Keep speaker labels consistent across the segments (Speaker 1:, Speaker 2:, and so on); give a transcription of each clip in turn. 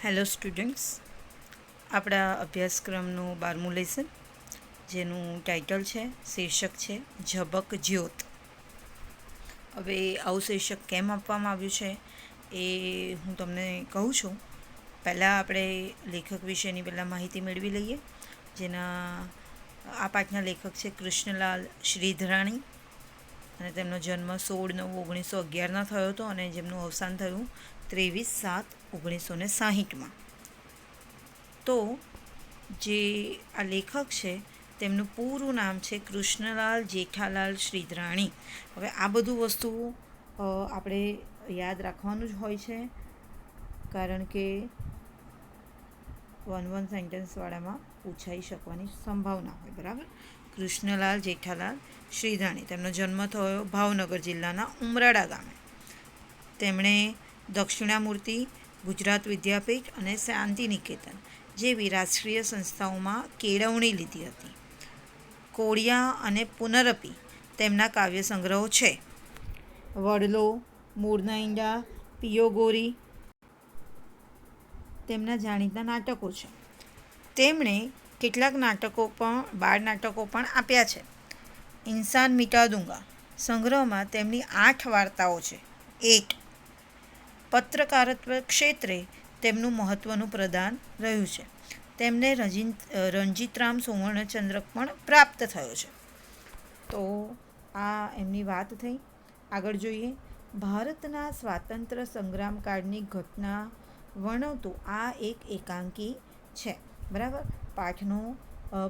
Speaker 1: Hello students, આપણા અભ્યાસક્રમનું 12મું lesson જેનું ટાઇટલ છે, શીર્ષક છે ઝબક જ્યોત. હવે આવું શીર્ષક કેમ આપવામાં આવ્યું છે એ હું તમને કહું છું. પહેલાં આપણે લેખક વિશેની પહેલાં માહિતી મેળવી લઈએ. આ પાઠના લેખક છે કૃષ્ણલાલ શ્રીધરાણી અને તેમનો જન્મ 16/9/1911 થયો હતો અને જેમનું અવસાન થયું 23/7/1960. તો જે આ લેખક છે તેમનું પૂરું નામ છે કૃષ્ણલાલ જેઠાલાલ શ્રીધરાણી. હવે આ બધું વસ્તુ આપણે યાદ રાખવાનું જ હોય છે, કારણ કે વન સેન્ટેન્સવાળામાં પૂછાઈ શકવાની સંભાવના હોય. બરાબર. કૃષ્ણલાલ જેઠાલાલ શ્રીધરાણી, તેમનો જન્મ થયો ભાવનગર જિલ્લાના ઉમરાળા ગામે. તેમણે દક્ષિણામૂર્તિ, ગુજરાત વિદ્યાપીઠ અને શાંતિ નિકેતન જેવી રાષ્ટ્રીય સંસ્થાઓમાં કેળવણી લીધી હતી. કોળિયા અને પુનરપી તેમના કાવ્ય સંગ્રહો છે. વડલો, મૂળના ઈંડા, પિયોગોરી તેમના જાણીતા નાટકો છે. તેમણે કેટલાક બાળ નાટકો પણ આપ્યા છે. ઇન્સાન મિટા દૂંગા સંગ્રહમાં તેમની 8 વાર્તાઓ છે. 8. પત્રકારત્વ ક્ષેત્રે તેમનું મહત્ત્વનું પ્રદાન રહ્યું છે. તેમને રણજીતરામ સુવર્ણચંદ્રક પણ પ્રાપ્ત થયો છે. તો આ એમની વાત થઈ. આગળ જોઈએ. ભારતના સ્વાતંત્ર્ય સંગ્રામ કાળની ઘટના વર્ણવતું આ એક એકાંકી છે. બરાબર. પાઠનો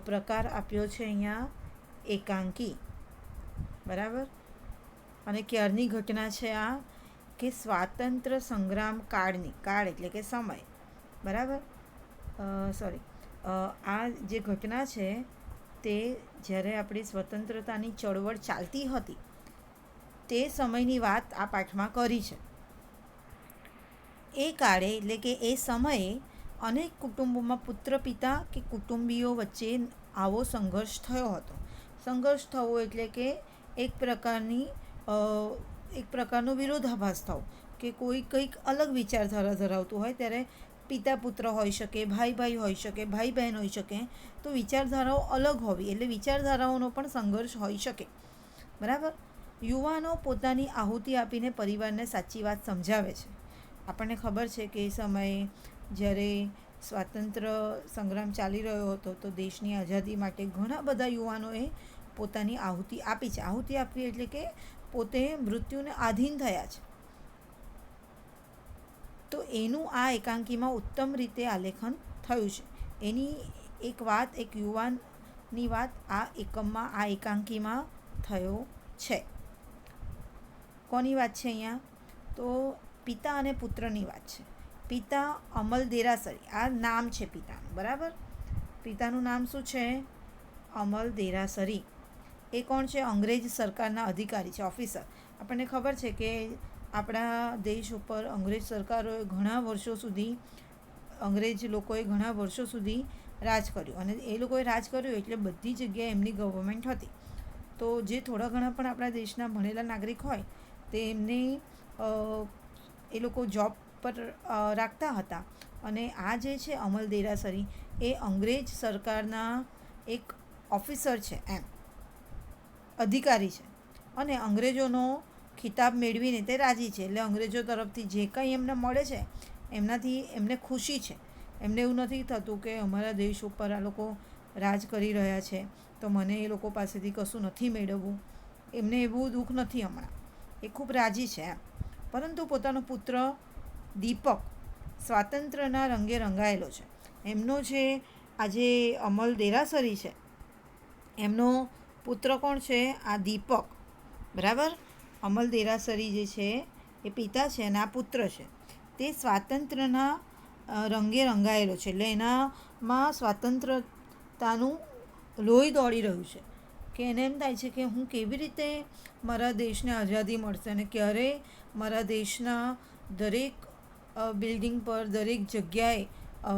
Speaker 1: પ્રકાર આપ્યો છે અહીંયા એકાંકી. બરાબર. અને ક્યારની ઘટના છે આ? કે સ્વાતંત્ર્ય સંગ્રામ કાળ એટલે કે સમય. બરાબર. આ જે ઘટના છે તે જ્યારે આપણી સ્વતંત્રતાની ચળવળ ચાલતી હતી તે સમયની વાત આ પાઠમાં કરી છે. એ કાળે એટલે કે એ સમયે અનેક કુટુંબોમાં પુત્ર પિતા કે કુટુંબીઓ વચ્ચે આવો સંઘર્ષ થયો હતો. સંઘર્ષ થવો એટલે કે એક પ્રકારનો વિરોધાભાસ થવો, કે કોઈ કંઈક અલગ વિચારધારા ધરાવતું હોય ત્યારે પિતા પુત્ર હોઈ શકે, ભાઈ ભાઈ હોઈ શકે, ભાઈ બહેન હોઈ શકે. તો વિચારધારાઓ અલગ હોવી એટલે વિચારધારાઓનો પણ સંઘર્ષ હોઈ શકે. બરાબર. યુવાનો પોતાની આહુતિ આપીને પરિવારને સાચી વાત સમજાવે છે. આપણને ખબર છે કે એ સમયે જ્યારે સ્વાતંત્ર્ય સંગ્રામ ચાલી રહ્યો હતો તો દેશની આઝાદી માટે ઘણા બધા યુવાનોએ પોતાની આહુતિ આપી છે. આહુતિ આપવી એટલે કે પોતે મૃત્યુને આધીન થયા છે. તો એનું આ એકાંકીમાં ઉત્તમ રીતે આલેખન થયું છે. એની એક યુવાનની વાત આ એકાંકીમાં થયો છે. કોની વાત છે અહીંયા? તો પિતા અને પુત્રની વાત છે. પિતા અમલ દેરાસરી, આ નામ છે પિતાનું. બરાબર. પિતાનું નામ શું છે? અમલ દેરાસરી. એ કોણ છે? અંગ્રેજ સરકારના અધિકારી છે, ઓફિસર. આપણને ખબર છે કે આપણા દેશ ઉપર અંગ્રેજ લોકોએ ઘણા વર્ષો સુધી રાજ કર્યું, અને એ લોકોએ રાજ કર્યું એટલે બધી જગ્યાએ એમની ગવર્મેન્ટ હતી. તો જે થોડા ઘણા પણ આપણા દેશના ભણેલા નાગરિક હોય તે એ લોકો જોબ પર રાખતા હતા. અને આ જે છે અમલ દેરાસરી એ અંગ્રેજ સરકારના એક ઓફિસર છે, એમ અધિકારી છે. અને અંગ્રેજોનો ખિતાબ મેળવીને તે રાજી છે. એટલે અંગ્રેજો તરફથી જે કંઈ એમને મળે છે એમનાથી એમને ખુશી છે. એમને એવું નથી થતું કે અમારા દેશ ઉપર આ લોકો રાજ કરી રહ્યા છે તો મને એ લોકો પાસેથી કશું નથી મેળવવું. એમને એવું દુઃખ નથી હમણાં. એ ખૂબ રાજી છે એમ. પરંતુ પોતાનો પુત્ર દીપક સ્વાતંત્ર્યના રંગે રંગાયેલો છે. એમનો જે આજે અમલ દેરાસરી છે એમનો પુત્ર કોણ છે? આ દીપક. બરાબર. અમલ દેરાસરી જે છે એ પિતા છે અને આ પુત્ર છે. તે સ્વાતંત્ર્યના રંગે રંગાયેલો છે. એટલે એનામાં સ્વાતંત્રતાનું લોહી દોડી રહ્યું છે. કે એને એમ થાય છે કે હું કેવી રીતે મારા દેશને આઝાદી મળશે અને ક્યારે મારા દેશના દરેક બિલ્ડિંગ પર, દરેક જગ્યાએ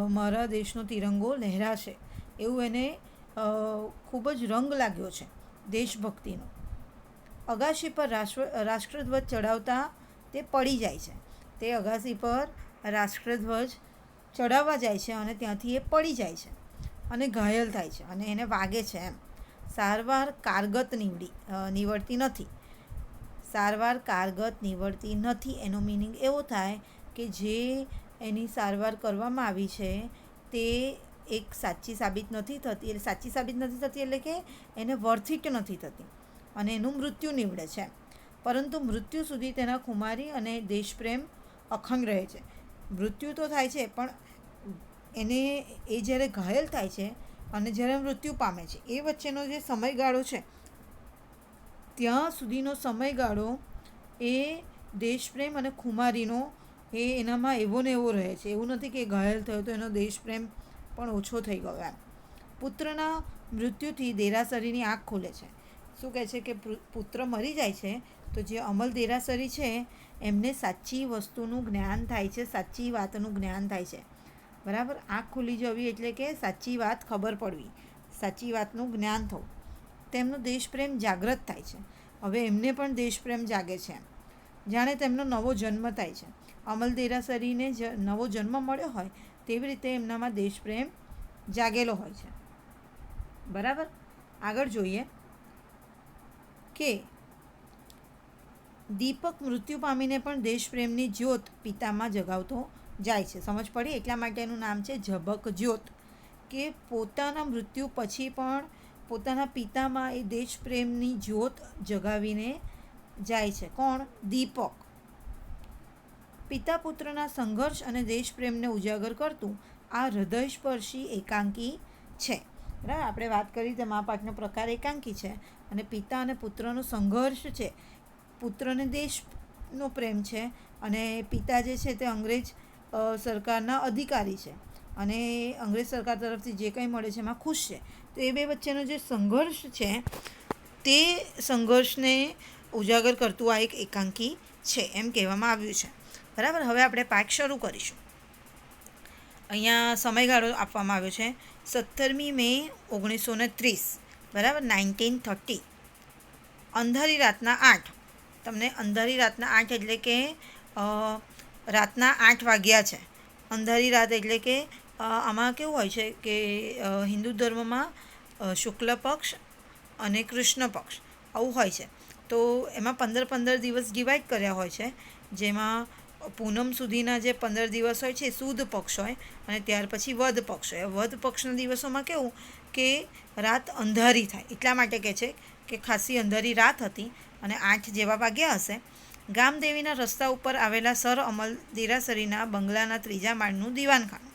Speaker 1: મારા દેશનો તિરંગો લહેરાશે. એવું એને ખૂબ જ રંગ લાગ્યો છે દેશભક્તિનો. અગાશી પર રાષ્ટ્રધ્વજ ચડાવતા તે પડી જાય છે. તે અગાશી પર રાષ્ટ્રધ્વજ ચડાવવા જાય છે અને ત્યાંથી એ પડી જાય છે અને ઘાયલ થાય છે અને એને વાગે છે એમ. સારવાર કારગત નીવડતી નથી. સારવાર કારગત નીવડતી નથી એનો મિનિંગ એવો થાય કે જે એની સારવાર કરવામાં આવી છે તે એક સાચી સાબિત નથી થતી. એટલે સાચી સાબિત નથી થતી એટલે કે એને વર્થિટ નથી થતી અને એનું મૃત્યુ નીવડે છે. પરંતુ મૃત્યુ સુધી તેના ખુમારી અને દેશપ્રેમ અખંડ રહે છે. મૃત્યુ તો થાય છે પણ એને એ જ્યારે ઘાયલ થાય છે અને જ્યારે મૃત્યુ પામે છે એ વચ્ચેનો જે સમયગાળો છે ત્યાં સુધીનો સમયગાળો એ દેશપ્રેમ અને ખુમારીનો એ એનામાં એવો ને એવો રહે છે. એવું નથી કે ઘાયલ થયો તો એનો દેશપ્રેમ પણ ઓછો થઈ ગયો એમ. પુત્રના મૃત્યુથી દેરાસરીની આંખ ખુલે છે. શું કહે છે કે પુત્ર મરી જાય છે તો જે અમલ દેરાસરી છે એમને સાચી વસ્તુનું જ્ઞાન થાય છે, સાચી વાતનું જ્ઞાન થાય છે. બરાબર. આંખ ખુલી જવી એટલે કે સાચી વાત ખબર પડવી, સાચી વાતનું જ્ઞાન થવું. તેમનો દેશપ્રેમ જાગૃત થાય છે. હવે એમને પણ દેશપ્રેમ જાગે છે જાણે તેમનો નવો જન્મ થાય છે. અમલ દેરાસરીને નવો જન્મ મળ્યો હોય તેવી રીતે એમનામાં દેશપ્રેમ જાગેલો હોય છે. બરાબર. આગળ જોઈએ કે દીપક મૃત્યુ પામીને પણ દેશપ્રેમની જ્યોત પિતામાં જગાવતો જાય છે. સમજ પડી? એટલા માટે એનું નામ છે ઝબક જ્યોત, કે પોતાના મૃત્યુ પછી પણ પોતાના પિતામાં એ દેશપ્રેમની જ્યોત જગાવીને જાય છે. કોણ? દીપક. પિતા પુત્રના સંઘર્ષ અને દેશપ્રેમને ઉજાગર કરતું આ હૃદયસ્પર્શી એકાંકી છે. બરાબર. આપણે વાત કરી તેમ આ પાઠનો પ્રકાર એકાંકી છે અને પિતા અને પુત્રનો સંઘર્ષ છે. પુત્રને દેશનો પ્રેમ છે અને પિતા જે છે તે અંગ્રેજ સરકારના અધિકારી છે અને અંગ્રેજ સરકાર તરફથી જે કંઈ મળે છે એમાં ખુશ છે. તો એ બે વચ્ચેનો જે સંઘર્ષ છે તે સંઘર્ષને ઉજાગર કરતું આ એક એકાંકી છે એમ કહેવામાં આવ્યું છે. બરાબર. હવે આપણે પાઠ શરૂ કરીશું. અહીંયા સમયગાળો આપવામાં આવ્યો છે 17મી મે 1930. બરાબર. 1930. અંધારી રાતના 8. તમને અંધારી રાતના 8 એટલે કે રાતના 8 વાગ્યા છે. અંધારી રાત એટલે કે આમાં કેવું હોય છે કે હિન્દુ ધર્મમાં શુક્લ પક્ષ અને કૃષ્ણ પક્ષ આવું હોય છે. તો એમાં 15 દિવસ ડિવાઈડ કર્યા હોય છે, જેમાં પૂનમ સુધીના જે 15 દિવસ હોય છે એ સુદ પક્ષ હોય અને ત્યાર પછી વદ પક્ષ હોય. વદ પક્ષના દિવસોમાં કેવું કે રાત અંધારી થાય એટલા માટે કહે છે કે ખાસી અંધારી રાત હતી અને 8 જેવા વાગ્યા હશે. ગામદેવીના રસ્તા ઉપર આવેલા સર અમલ દેરાસરીના બંગલાના 3જા માળનું દીવાનખાનું.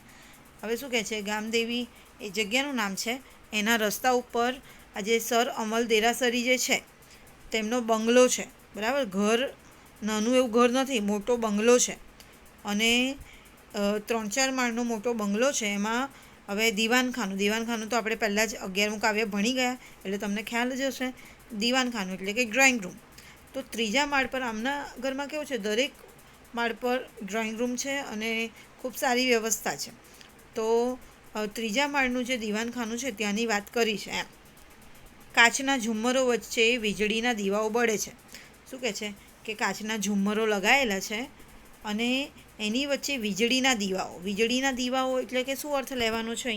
Speaker 1: હવે શું કહે છે? ગામદેવી એ જગ્યાનું નામ છે. એના રસ્તા ઉપર આજે સર અમલ દેરાસરી જે છે તેમનો બંગલો છે. બરાબર. ઘર નાનું એવું ઘર નથી, મોટો બંગલો છે અને 3-4 માળનો મોટો બંગલો છે. એમાં હવે દીવાનખાનું તો આપણે પહેલાં જ 11મું કાવ્ય ભણી ગયા એટલે તમને ખ્યાલ જ હશે. દીવાનખાનું એટલે કે ડ્રોઈંગ રૂમ. તો 3જા માળ પર આમના ઘરમાં કેવું છે, દરેક માળ પર ડ્રોઈંગ રૂમ છે અને ખૂબ સારી વ્યવસ્થા છે. તો 3જા માળનું જે દીવાનખાનું છે ત્યાંની વાત કરી છે એમ. કાચના ઝુમ્મરો વચ્ચે વીજળીના દીવાઓ બળે છે. શું કહે છે કે કાચના ઝુમ્મરો લગાવેલા છે અને એની વચ્ચે વીજળીના દીવાઓ એટલે કે શું અર્થ લેવાનો છે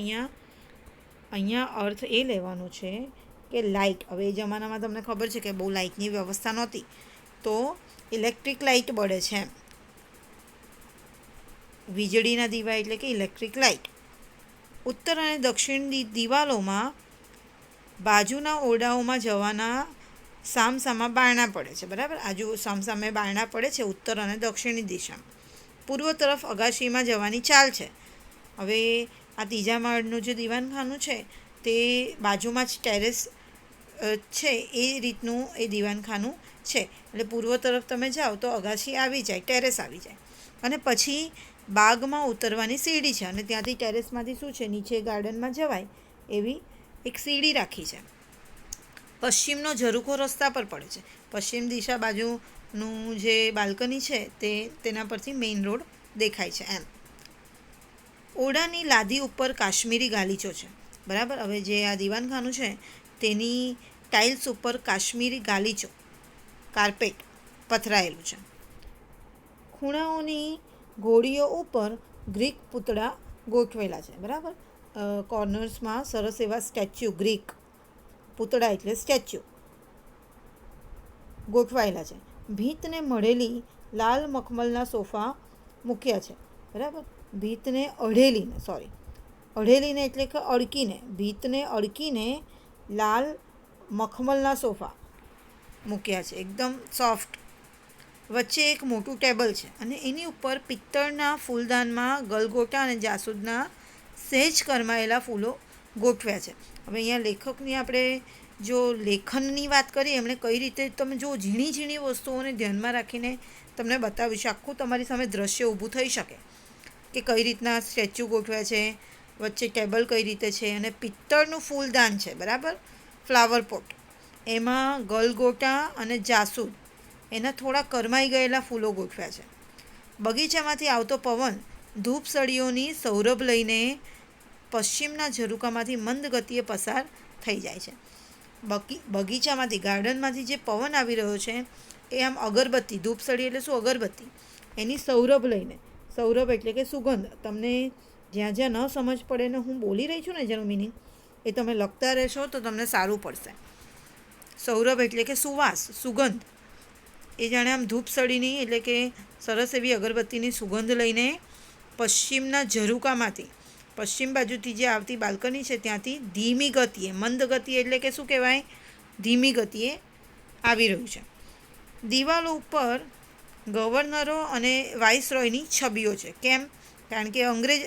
Speaker 1: અહીંયા અર્થ એ લેવાનો છે કે લાઇટ. હવે એ જમાનામાં તમને ખબર છે કે બહુ લાઇટની વ્યવસ્થા નહોતી, તો ઇલેક્ટ્રિક લાઇટ બળે છે એમ. વીજળીના દીવા એટલે કે ઇલેક્ટ્રિક લાઇટ. ઉત્તર અને દક્ષિણની દિવાલોમાં બાજુના ઓરડાઓમાં જવાના સામસામા બારણા પડે છે. બરાબર. સામસામે બારણા પડે છે ઉત્તર અને દક્ષિણની દિશામાં. પૂર્વ તરફ અગાશીમાં જવાની ચાલ છે. હવે આ 3જા માળનું જે દીવાનખાનું છે તે બાજુમાં જ ટેરેસ છે એ રીતનું એ દીવાનખાનું છે. એટલે પૂર્વ તરફ તમે જાઓ તો અગાશી આવી જાય, ટેરેસ આવી જાય અને પછી બાગમાં ઉતરવાની સીડી છે અને ત્યાંથી ટેરેસમાંથી શું છે, નીચે ગાર્ડનમાં જવાય એવી એક સીડી રાખી છે. પશ્ચિમનો ઝરૂખો રસ્તા પર પડે છે. પશ્ચિમ દિશા બાજુનું જે બાલ્કની છે તેના પરથી મેઇન રોડ દેખાય છે એમ. ઓરડાની લાદી ઉપર કાશ્મીરી ગાલીચો છે. બરાબર. હવે જે આ દીવાનખાનું છે તેની ટાઇલ્સ ઉપર કાશ્મીરી ગાલીચો કાર્પેટ પથરાયેલું છે. ખૂણાઓની ઘોડીઓ ઉપર ગ્રીક પૂતળા ગોઠવેલા છે, બરાબર. કોર્નર્સમાં સરસ એવા સ્ટેચ્યુ, ગ્રીક પૂતળા એટલે સ્ટેચ્યુ ગોઠવાયેલા છે. ભીતને મળેલી લાલ મખમલના સોફા મૂક્યા છે, બરાબર. ભીતને અઢેલીને એટલે કે અડકીને, ભીતને અડકીને લાલ મખમલના સોફા મૂક્યા છે, એકદમ સોફ્ટ. વચ્ચે એક મોટું ટેબલ છે અને એની ઉપર પિત્તળના ફૂલદાનમાં ગલગોટા અને જાસૂદના સહેજ કરમાયેલા ફૂલો ગોઠવ્યા છે. હવે અહીંયા લેખકની આપણે જો લેખનની વાત કરીએ, એમણે કઈ રીતે, તમે જો ઝીણી ઝીણી વસ્તુઓને ધ્યાનમાં રાખીને તમને બતાવ્યું છે, આખું તમારી સામે દ્રશ્ય ઊભું થઈ શકે કે કઈ રીતના સ્ટેચ્યુ ગોઠવ્યા છે, વચ્ચે ટેબલ કઈ રીતે છે, અને પિત્તળનું ફૂલદાન છે, બરાબર, ફ્લાવર પોટ, એમાં ગલગોટા અને જાસૂદ એના થોડા કરમાઈ ગયેલા ફૂલો ગોઠવ્યા છે. બગીચામાંથી આવતો પવન ધૂપસળીઓની સૌરભ લઈને પશ્ચિમના ઝરૂકામાંથી મંદ ગતિએ પસાર થઈ જાય છે. બગીચામાંથી, ગાર્ડનમાંથી જે પવન આવી રહ્યો છે એ આમ અગરબત્તી, ધૂપસળી એટલે શું, અગરબત્તી, એની સૌરભ લઈને, સૌરભ એટલે કે સુગંધ. તમને જ્યાં જ્યાં ન સમજ પડે ને હું બોલી રહી છું ને જેનું મિનિંગ, એ તમે લખતા રહેશો તો તમને સારું પડશે. સૌરભ એટલે કે સુવાસ, સુગંધ, એ જાણે આમ ધૂપસળીની એટલે કે સરસ એવી અગરબત્તીની સુગંધ લઈને પશ્ચિમના ઝરૂકામાંથી, પશ્ચિમ બાજુથી જે આવતી બાલ્કની છે ત્યાંથી ધીમી ગતિએ, મંદ ગતિએ એટલે કે શું કહેવાય, ધીમી ગતિએ આવી રહ્યું છે. દિવાલો ઉપર ગવર્નરો અને વાઇસરોયની છબીઓ છે. કેમ? કારણ કે અંગ્રેજ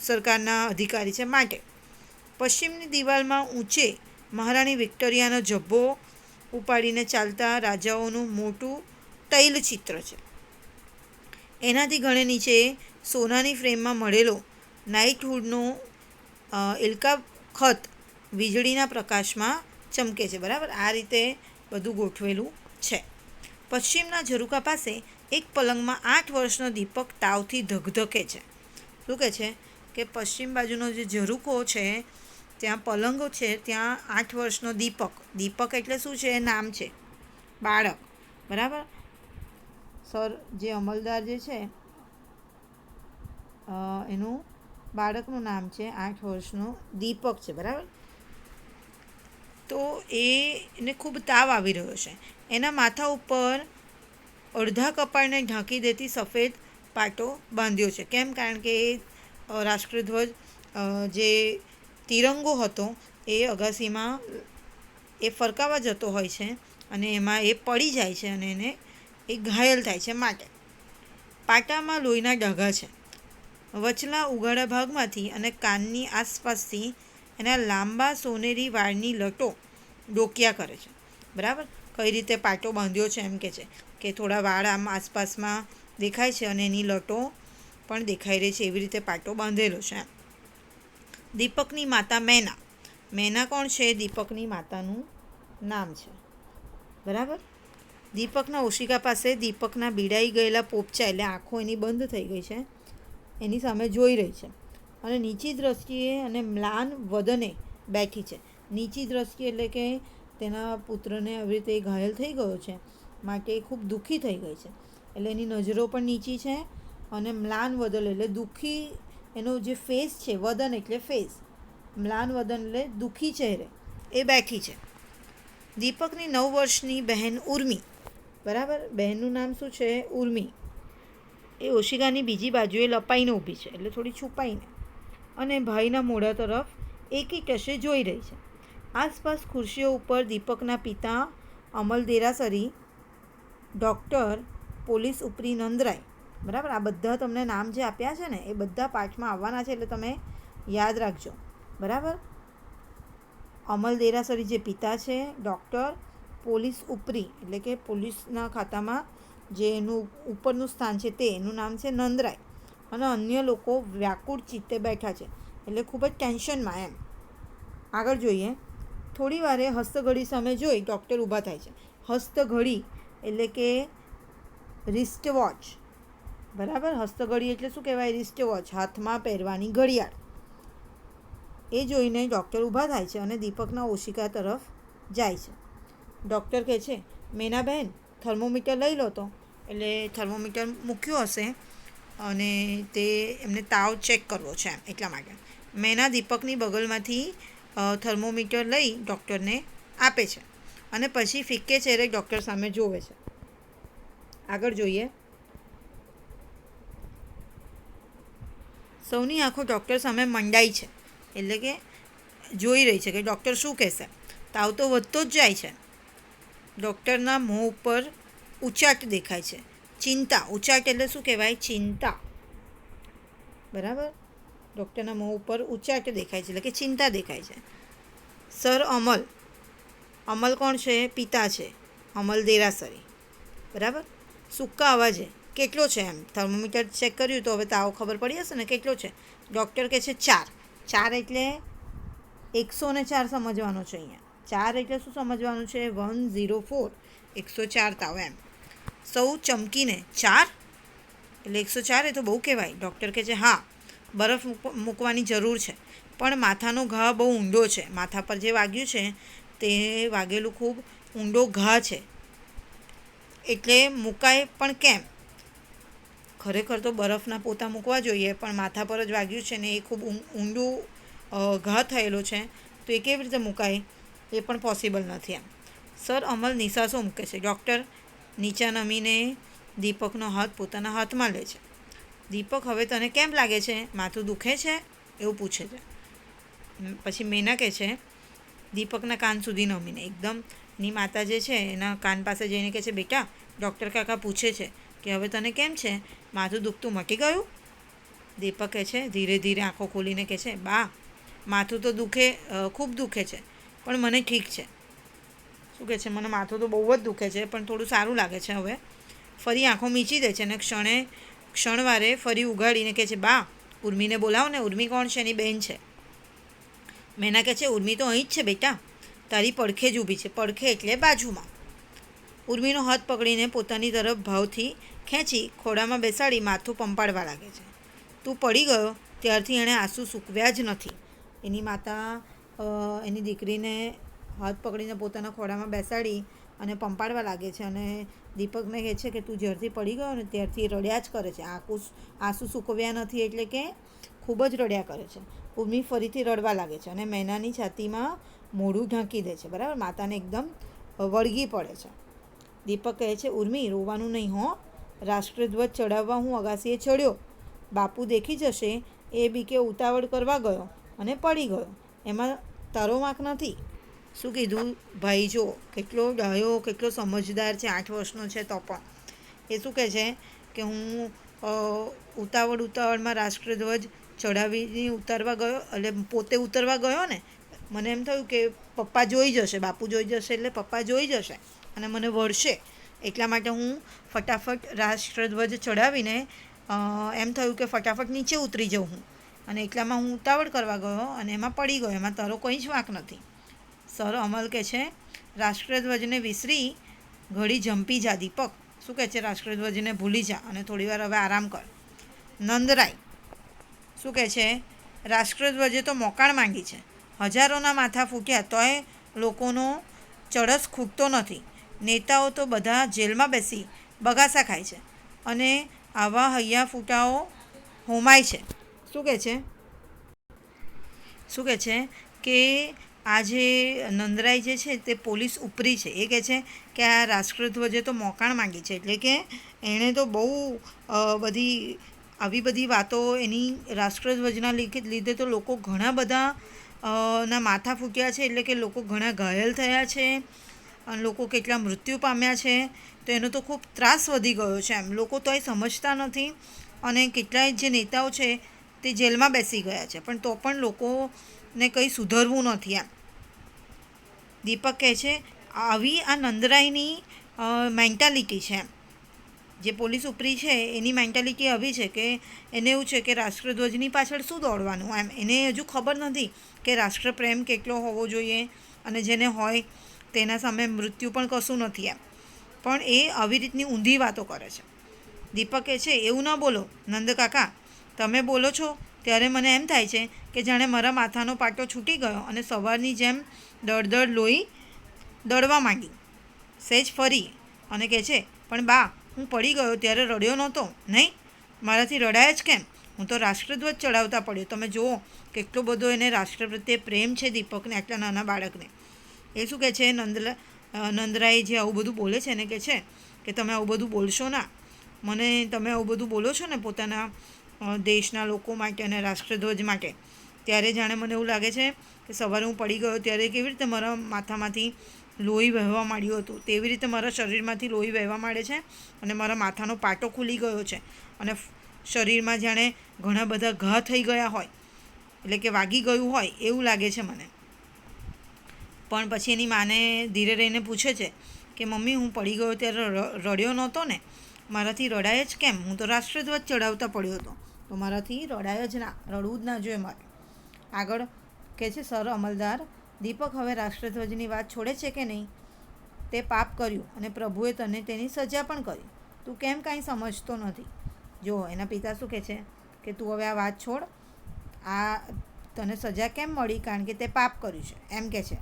Speaker 1: સરકારના અધિકારી છે માટે. પશ્ચિમની દિવાલમાં ઊંચે મહારાણી વિક્ટોરિયાનો જબ્બો ઉપાડીને ચાલતા રાજાઓનું મોટું તૈલચિત્ર છે. એનાથી ઘણે નીચે સોનાની ફ્રેમમાં મળેલો નાઇટહુડનો ઇલકાખત વીજળીના પ્રકાશમાં ચમકે છે, બરાબર. આ રીતે બધું ગોઠવેલું છે. પશ્ચિમના ઝરૂકા પાસે એક પલંગમાં 8 વર્ષનો દીપક તાવથી ધગધકે છે. શું કહે છે કે પશ્ચિમ બાજુનો જે ઝરૂકો છે ત્યાં પલંગો છે, ત્યાં 8 વર્ષનો દીપક, દીપક એટલે શું છે, નામ છે, બાળક, બરાબર. સર જે અમલદાર જે છે એનું બાળકનું નામ છે 8 વર્ષનો દીપક છે, બરાબર. તો એને ખૂબ તાવ આવી રહ્યો છે. એના માથા ઉપર અડધા કપાળને ઢાંકી દેતી સફેદ પાટો બાંધ્યો છે. કેમ? કારણ કે રાષ્ટ્રધ્વજ જે તિરંગો હતો એ અગાસીમાં એ ફરકાવા જતો હોય છે અને એમાં એ પડી જાય છે અને એને એ ઘાયલ થાય છે માટે. પાટામાં લોહીના ડાઘા છે. વચલા ઉગાડા ભાગમાંથી અને કાનની આસપાસથી એના લાંબા સોનેરી વાળની લટો ડોક્યા કરે છે, બરાબર. કઈ રીતે પાટો બાંધ્યો છે એમ કે છે કે થોડા વાળ આમ આસપાસમાં દેખાય છે અને એની લટો પણ દેખાઈ રહી છે, એવી રીતે પાટો બાંધેલો છે. દીપકની માતા મેના, મેના કોણ છે? દીપકની માતાનું નામ છે, બરાબર. દીપકના ઓશિકા પાસે દીપકના બીડાઈ ગયેલા પોપચા એટલે આંખો એની બંધ થઈ ગઈ છે, એની સામે જોઈ રહી છે અને નીચી દ્રષ્ટિએ અને મ્લાન વદને બેઠી છે. નીચી દ્રષ્ટિ એટલે કે તેના પુત્રને આવી રીતે ઘાયલ થઈ ગયો છે માટે ખૂબ દુઃખી થઈ ગઈ છે, એટલે એની નજરો પણ નીચી છે. અને મ્લાન વદન એટલે દુઃખી, એનો જે ફેસ છે, વદન એટલે ફેસ, મ્લાન વદન એટલે દુઃખી ચહેરે એ બેઠી છે. દીપકની 9 વર્ષની બહેન ઉર્મી, બરાબર, બહેનનું નામ શું છે? ઉર્મી. એ ઓશિકાની બીજી બાજુએ લપાઈને ઊભી છે એટલે થોડી છુપાઈને, અને ભાઈના મોઢા તરફ એકી ટશે જોઈ રહી છે. આસપાસ ખુરશીઓ ઉપર દીપકના પિતા અમલ દેરાસરી, ડૉક્ટર પોલીસ ઉપરી નંદરાય, બરાબર. આ બધા તમને નામ જે આપ્યા છે ને એ બધા પાઠમાં આવવાના છે એટલે તમે યાદ રાખજો, બરાબર. અમલ દેરાસરી જે પિતા છે, ડૉક્ટર, પોલીસ ઉપરી એટલે કે પોલીસના ખાતામાં જે એનું ઉપરનું સ્થાન છે તે, એનું નામ છે નંદરાય, અને અન્ય લોકો વ્યાકુળ ચિત્તે બેઠા છે એટલે ખૂબ જ ટેન્શનમાં એમ. આગળ જોઈએ. થોડી વારે હસ્તઘડી સામે જોઈ ડૉક્ટર ઊભા થાય છે. હસ્તઘડી એટલે કે રિસ્ટ વોચ, બરાબર. હસ્તઘડી એટલે શું કહેવાય? રિસ્ટ વોચ, હાથમાં પહેરવાની ઘડિયાળ. એ જોઈને ડૉક્ટર ઊભા થાય છે અને દીપકના ઓશિકા તરફ જાય છે. ડૉક્ટર કહે છે, મેનાબહેન થર્મોમીટર લઈ લો તો. એટલે થર્મોમીટર મૂક્યું હશે અને તે એમને તાવ ચેક કરવો છે એમ એટલા માટે. મેના દીપકની બગલમાંથી થર્મોમીટર લઈ ડૉક્ટરને આપે છે અને પછી ફિક્કે ચહેરે ડૉક્ટર સામે જોવે છે. આગળ જોઈએ. સૌની આંખો ડૉક્ટર સામે મંડાઈ છે, એટલે કે જોઈ રહી છે કે ડૉક્ટર શું કહેશે. તાવ તો વધતો જ જાય છે. ડૉક્ટરના મોં ઉપર ઉચાટ દેખાય છે, ચિંતા. ઉચાટ એટલે શું કહેવાય? ચિંતા. બરાબર. ડૉક્ટરના મોં ઉપર ઉચાટ દેખાય છે એટલે કે ચિંતા દેખાય છે. સર અમલ. અમલ કોણ છે? પિતા છે, અમલ દેરાસરી. બરાબર. સૂકા અવાજે કેટલો છે એમ થર્મોમીટર ચેક કર્યું તો હવે તાવ ખબર પડી હશે ને કેટલો છે. ડૉક્ટર કહે છે 4. 4 એટલે 104 સમજવાનો છે અહીંયા. 4 એટલે શું સમજવાનું છે? 104. 104 તાવ એમ. સૌ ચમકીને 4 એટલે 104 એ તો બહુ કહેવાય. ડૉક્ટર કહે છે હા, બરફ મૂકવાની જરૂર છે, પણ માથાનો ઘા બહુ ઊંડો છે. માથા પર જે વાગ્યું છે તે વાગેલું ખૂબ ઊંડો ઘા છે, એટલે મુકાય પણ કેમ? ખરેખર તો બરફના પોતા મૂકવા જોઈએ, પણ માથા પર જ વાગ્યું છે ને એ ખૂબ ઊંડું ઘા થયેલો છે, તો એ કેવી રીતે મુકાય? એ પણ પોસિબલ નથી એમ. સર અમલ નિશાસો મૂકે છે. ડૉક્ટર નીચા નમીને દીપકનો હાથ પોતાના હાથમાં લે છે. દીપક, હવે તને કેમ લાગે છે? માથું દુખે છે? એવું પૂછે છે. પછી મેના કહે છે દીપકના કાન સુધી નમીને, એકદમ ની માતા જે છે એના કાન પાસે જઈને કહે છે બેટા, ડૉક્ટર કાકા પૂછે છે કે હવે તને કેમ છે? માથું દુખતું મટી ગયું? દીપક કહે છે ધીરે ધીરે આંખો ખોલીને કહે છે બા, માથું તો ખૂબ દુખે છે, પણ મને ઠીક છે. શું કહે છે? મને માથું તો બહુ જ દુખે છે, પણ થોડું સારું લાગે છે હવે. ફરી આંખો મીચી દે છે અને ક્ષણવારે ફરી ઉગાડીને કહે છે બા, ઉર્મીને બોલાવો ને. ઉર્મી કોણ છે? એની બહેન છે. મેના કહે છે ઉર્મી તો અહીં જ છે બેટા, તારી પડખે જ ઊભી છે. પડખે એટલે બાજુમાં. ઉર્મીનો હાથ પકડીને પોતાની તરફ ભાવથી ખેંચી ખોડામાં બેસાડી માથું પંપાડવા લાગે છે. તું પડી ગયો ત્યારથી એણે આંસુ સૂકવ્યા જ નથી. એની માતા એની દીકરીને હાથ પકડીને પોતાના ખોડામાં બેસાડી અને પંપાડવા લાગે છે અને દીપકને કહે છે કે તું જ્યારથી પડી ગયો ને ત્યારથી રડ્યા જ કરે છે. આંસુ સૂકવ્યા નથી એટલે કે ખૂબ જ રડ્યા કરે છે. ઉર્મી ફરીથી રડવા લાગે છે અને મેનાની છાતીમાં મોઢું ઢાંકી દે છે. બરાબર. માતાને એકદમ વળગી પડે છે. દીપક કહે છે ઉર્મી, રોવાનું નહીં હો. રાષ્ટ્રધ્વજ ચડાવવા હું અગાસીએ ચડ્યો, બાપુ દેખી જશે એ બીકે ઉતાવળ કરવા ગયો અને પડી ગયો. એમાં તારો વાંક નથી. શું કીધું ભાઈ? જો કેટલો ડાયો, કેટલો સમજદાર છે. 8 વર્ષનો છે તો પણ એ શું કહે છે કે હું ઉતાવળમાં રાષ્ટ્રધ્વજ ચડાવીને ઉતારવા ગયો, એટલે પોતે ઉતરવા ગયો ને. મને એમ થયું કે પપ્પા જોઈ જશે, બાપુ જોઈ જશે એટલે પપ્પા જોઈ જશે અને મને વળશે, એટલા માટે હું ફટાફટ રાષ્ટ્રધ્વજ ચડાવીને એમ થયું કે ફટાફટ નીચે ઉતરી જાઉં હું, અને એટલામાં હું ઉતાવળ કરવા ગયો અને એમાં પડી ગયો. એમાં તારો કંઈ જ વાંક નથી. સર અમલ કહે છે રાષ્ટ્રધ્વજને વિસરી ઘડી જંપી જા દીપક. શું કહે છે? રાષ્ટ્રધ્વજને ભૂલી જા અને થોડીવાર હવે આરામ કર. નંદરાય શું કહે છે? રાષ્ટ્રધ્વજે તો મોકાણ માંગી છે, હજારોના માથા ફૂટ્યા તોય લોકોનો ચળસ ખૂટતો નથી. નેતાઓ તો બધા જેલમાં બેસી બગાસા ખાય છે અને આવા હૈયા ફૂટાઓ હોમાય છે. શું કહે છે? કે આ જે નંદરાય જે છે તે પોલીસ ઉપરી છે. એ કહે છે કે આ રાષ્ટ્રધ્વજે તો મોકાણ માંગી છે, એટલે કે એણે તો બહુ આવી બધી વાતો એની રાષ્ટ્રધ્વજના લીધે તો લોકો ઘણા બધા ના માથા ફૂટ્યા છે, એટલે કે લોકો ઘણા ઘાયલ થયા છે અને લોકો કેટલા મૃત્યુ પામ્યા છે. તો એનો તો ખૂબ ત્રાસ વધી ગયો છે એમ. લોકો તોય સમજતા નથી અને કેટલાય જે નેતાઓ છે તે જેલમાં બેસી ગયા છે, પણ તો પણ લોકોને કંઈ સુધરવું નથી એમ. દીપક કહે છે આવી આ નંદરાયની મેન્ટાલિટી છે એમ. જે પોલીસ ઉપરી છે એની મેન્ટાલિટી આવી છે કે એને એવું છે કે રાષ્ટ્રધ્વજની પાછળ શું દોડવાનું એમ. એને હજુ ખબર નથી કે રાષ્ટ્રપ્રેમ કેટલો હોવો જોઈએ અને જેને હોય તેના સામે મૃત્યુ પણ કશું નથી એમ. પણ એ આવી રીતની ઊંધી વાતો કરે છે. દીપક કહે છે એવું ન બોલો નંદ કાકા, તમે બોલો છો ત્યારે મને એમ થાય છે કે જાણે મારા માથાનો પાટો છૂટી ગયો અને સવારની જેમ દળદળ લોહી દળવા માંડી. સહેજ ફરી અને કહે છે પણ બા, હું પડી ગયો ત્યારે રડ્યો નહોતો નહીં? મારાથી રડાય જ કેમ? હું તો રાષ્ટ્રધ્વજ ચડાવતા પડ્યો. તમે જુઓ કેટલો બધો એને રાષ્ટ્ર પ્રત્યે પ્રેમ છે દીપકને, આટલા નાના બાળકને. એ શું કહે છે, નંદરાય જે આવું બધું બોલે છે એને કહે છે કે તમે આવું બધું બોલશો ના. તમે આવું બધું બોલો છો ને પોતાના દેશના લોકો માટે અને રાષ્ટ્રધ્વજ માટે, ત્યારે જાણે મને એવું લાગે છે કે સવારે હું પડી ગયો ત્યારે કેવી રીતે મારા માથામાંથી લોહી વહેવા માંડ્યું હતું, તેવી રીતે મારા શરીરમાંથી લોહી વહેવા માંડે છે અને મારા માથાનો પાટો ખુલી ગયો છે અને શરીરમાં જાણે ઘણા બધા ઘા થઈ ગયા હોય, એટલે કે વાગી ગયું હોય એવું લાગે છે મને. પણ પછી એની માને ધીરે રહીને પૂછે છે કે મમ્મી, હું પડી ગયો ત્યારે રડ્યો નહોતો ને? મારાથી રડાય જ કેમ? હું તો રાષ્ટ્રધ્વજ ચડાવતા પડ્યો હતો. તો મારાથી રડાય જ ના, રડવું જ ના જોઈએ મારે. આગળ કહે છે સર અમલદાર, દીપક હવે રાષ્ટ્રધ્વજની વાત છોડે છે કે નહીં? તે પાપ કર્યું અને પ્રભુએ તને તેની સજા પણ કરી. તું કેમ કાંઈ સમજતો નથી? જો એના પિતા શું કહે છે કે તું હવે આ વાત છોડ, આ તને સજા કેમ મળી? કારણ કે તે પાપ કર્યું છે, એમ કહે છે.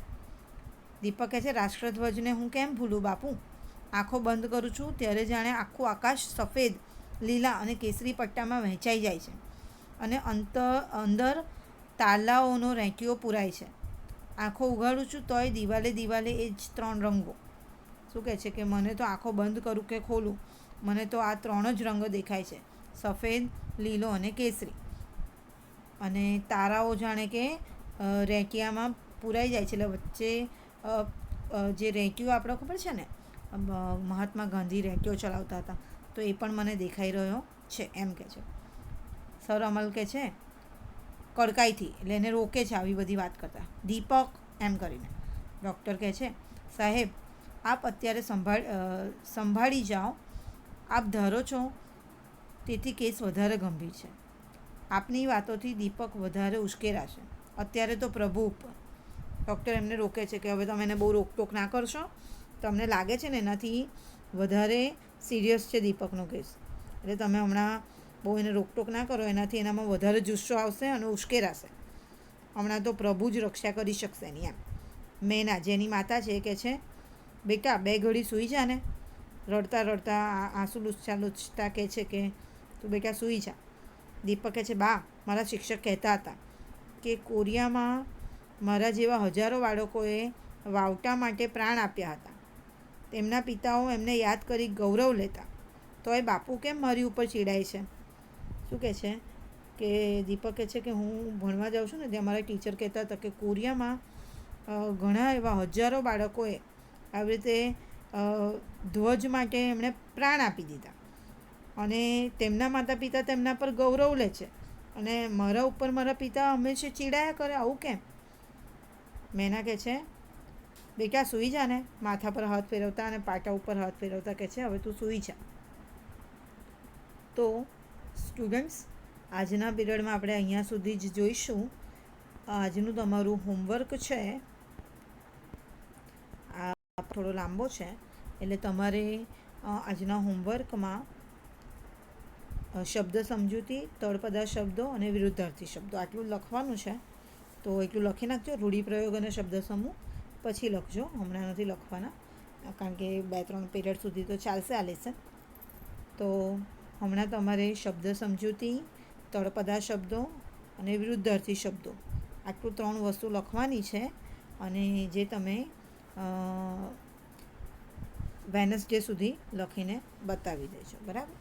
Speaker 1: દીપક કહે છે રાષ્ટ્રધ્વજને હું કેમ ભૂલું બાપુ? આંખો બંધ કરું છું ત્યારે જાણે આખું આકાશ સફેદ, લીલા અને કેસરી પટ્ટામાં વહેંચાઈ જાય છે અને અંદર તાલાઓનો રેંટીઓ પૂરાય છે. આંખો ઉઘાડું છું તોય દિવાલે એ જ 3 રંગો. શું કહે છે કે મને તો આંખો બંધ કરું કે ખોલું, મને તો આ 3 જ રંગ દેખાય છે, સફેદ, લીલો અને કેસરી. અને તારાઓ જાણે કે રેંટિયામાં પૂરાઈ જાય છે. એટલે વચ્ચે જે રેંટિયો આપણે ખબર છે ને, મહાત્મા ગાંધી રેંટિયો ચલાવતા હતા, તો એ પણ મને દેખાઈ રહ્યો છે, એમ કહે છે. સર અમલ કહે છે કડકાઈથી, એટલે એને રોકે છે આવી બધી વાત કરતા. દીપક એમ કરીને. ડૉક્ટર કહે છે સાહેબ, આપ અત્યારે સંભાળી જાઓ. આપ ધારો છો તેથી કેસ વધારે ગંભીર છે. આપની વાતોથી દીપક વધારે ઉશ્કેરાશે. અત્યારે તો પ્રભુ ઉપર. ડૉક્ટર એમને રોકે છે કે હવે તમે એને બહુ રોકટોક ના કરશો. તમને લાગે છે ને એનાથી વધારે સિરિયસ છે દીપકનો કેસ, એટલે તમે હમણાં બહુ એને રોકટોક ના કરો, એનાથી એનામાં વધારે જુસ્સો આવશે અને ઉશ્કેરાશે. હમણાં તો પ્રભુ જ રક્ષા કરી શકશે એની. એમ મેના, જેની માતા છે, એ કહે છે બેટા 2 ઘડી સૂઈ જા ને. રડતા રડતા આંસુ લૂછતા કહે છે કે તું બેટા સૂઈ જા. દીપક કહે છે બા, મારા શિક્ષક કહેતા હતા કે કોરિયામાં મારા જેવા હજારો બાળકોએ વાવટા માટે પ્રાણ આપ્યા હતા. તેમના પિતાઓ એમને યાદ કરી ગૌરવ લેતા. તોય બાપુ કેમ મારી ઉપર ચીડાય છે? શું કહે છે કે દીપક કહે છે કે હું ભણવા જાઉં છું ને, ત્યાં મારા ટીચર કહેતા હતા કે કોરિયામાં ઘણા એવા હજારો બાળકોએ આવી રીતે ધ્વજ માટે એમણે પ્રાણ આપી દીધા અને તેમના માતા પિતા તેમના પર ગૌરવ લે છે અને મારા ઉપર મારા પિતા હંમેશા ચીડાયા કરે. આવું કેમ? મેના કહે છે બેટા સૂઈ જા ને. માથા પર હાથ ફેરવતા અને પાટા ઉપર હાથ ફેરવતા કહે છે હવે તું સૂઈ જા. તો સ્ટુડન્ટ્સ, આજના પીરિયડમાં આપણે અહીંયા સુધી જ જોઈશું. આજનું તમારું હોમવર્ક છે, આ થોડો લાંબો છે, એટલે તમારે આજના હોમવર્કમાં શબ્દ સમજૂતી, તળપદા શબ્દો અને વિરુદ્ધાર્થી શબ્દો આટલું લખવાનું છે. તો એટલું લખી નાખજો. રૂઢિપ્રયોગ અને શબ્દ સમૂહ પછી લખજો, હમણાં નથી લખવાના, કારણ કે 2-3 પીરિયડ સુધી તો ચાલશે આ લેસન. તો હમણાં તમારે શબ્દ સમજૂતી, તળપદા શબ્દો અને વિરુદ્ધાર્થી શબ્દો આટલું 3 વસ્તુ લખવાની છે અને જે તમે વેનસડે સુધી લખીને બતાવી દેજો. બરાબર?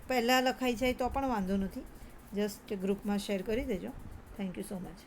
Speaker 1: પહેલાં લખાઈ જાય તો પણ વાંધો નથી, જસ્ટ ગ્રુપમાં શેર કરી દેજો. Thank you so much.